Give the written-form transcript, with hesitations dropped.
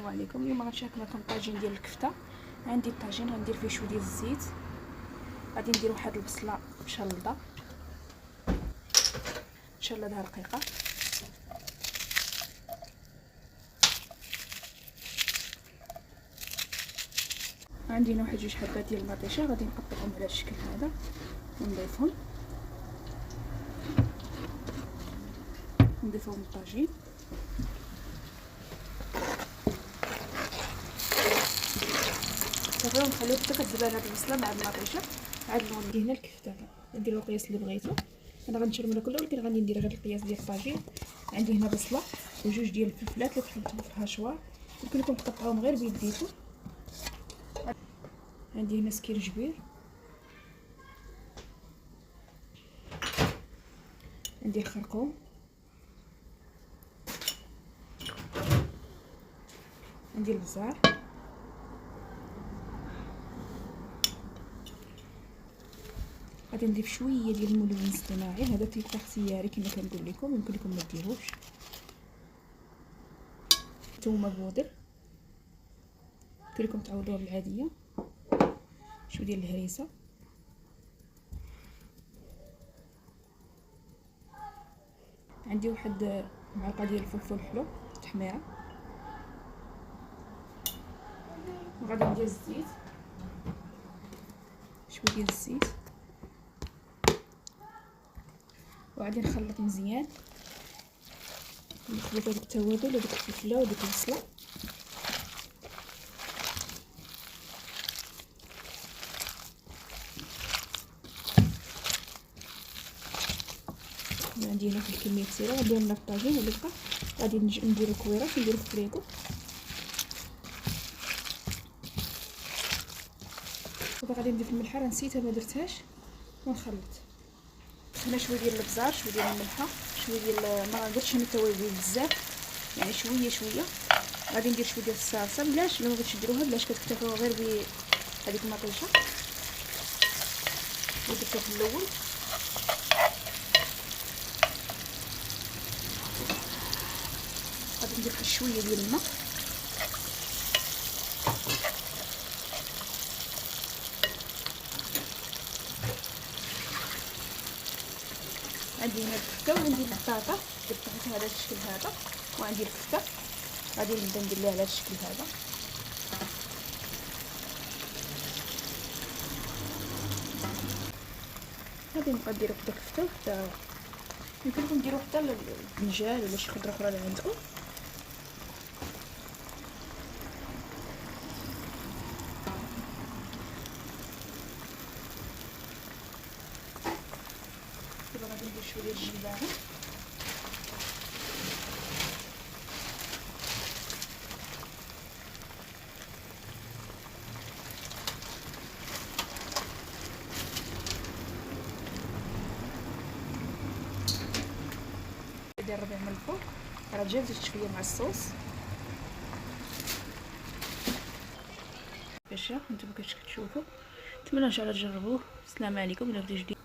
السلام عليكم. اليوم غنشارك معكم طاجين ديال الكفته. عندي الطاجين غندير فيه شويه ديال الزيت، غادي ندير واحد البصله مشلضه نشلضها رقيقه، عندي هنا واحد جوج حبات ديال المطيشه غادي نقطعهم على الشكل هذا ونضيفهم للطاجين. صافي ونخليو حتى كتبان هاد البصله مع المطيشه. عاد ندير هنا الكفته، نديرو القياس اللي بغيتو. انا غنشرملها كلها ولكن غادي ندير غير القياس ديال الطاجين. عندي هنا بصله وجوج ديال الفلفلات اللي تحطهم في الهشوار، يمكن لكم تقطعوهم غير بيديكم. عندي هنا سكينجبير، عندي الخرقوم، عندي البزار، غادي نضيف شويه ديال الملون الاصطناعي، هذا تيبقى اختياري كما كنقول لكم، يمكن لكم ما ديروش. ثومه بودر، يمكن لكم تعوضوها بالعاديه. شويه ديال الهريسه، عندي واحد معلقه ديال الفلفل الحلو تحميره، وغادي ندير الزيت، شويه ديال الزيت، وغادي نخلط مزيان، نخلط هذوك التوابل وديك الفلفله وديك البصله. عندي هنا واحد الكميه كثيره غنديرها من الطاجين اللي بقى، غادي نديرو كويرات نديرو في الفريكو. وغادي نضيف الملحه، راه نسيتها ما درتهاش، ونخلط. هنا شويه ديال الابزار، شويه ديال الملحه، شويه ديال ما درتش هنا التوابل بزاف، يعني شويه شويه. غادي ندير شويه ديال الصلصه، بلاش لو بغيتش ديروها بلاش كتكتفيو غير بهذيك المطيشه اللي درتها في الاول. غادي ندير شويه ديال الماء، عندي هنا الكفته وعندي البطاطا درتها على الشكل هذا، وعندي الكفته غادي نبدا ندير ليها على الشكل هذا. غادي نبقى ندير وحده كفته وحده، يمكن لكم ديروا حتى البنجال ولا شي خضره اخرى اللي عندكم. دابا غادي ندير شويه ديال الجبانه، ندير الربيع من الفوق. راه جا زدت شويه مع الصوص باش نتوما كتشوفوا. نتمنى ان شاء الله تجربوه. السلام عليكم. الى بديتو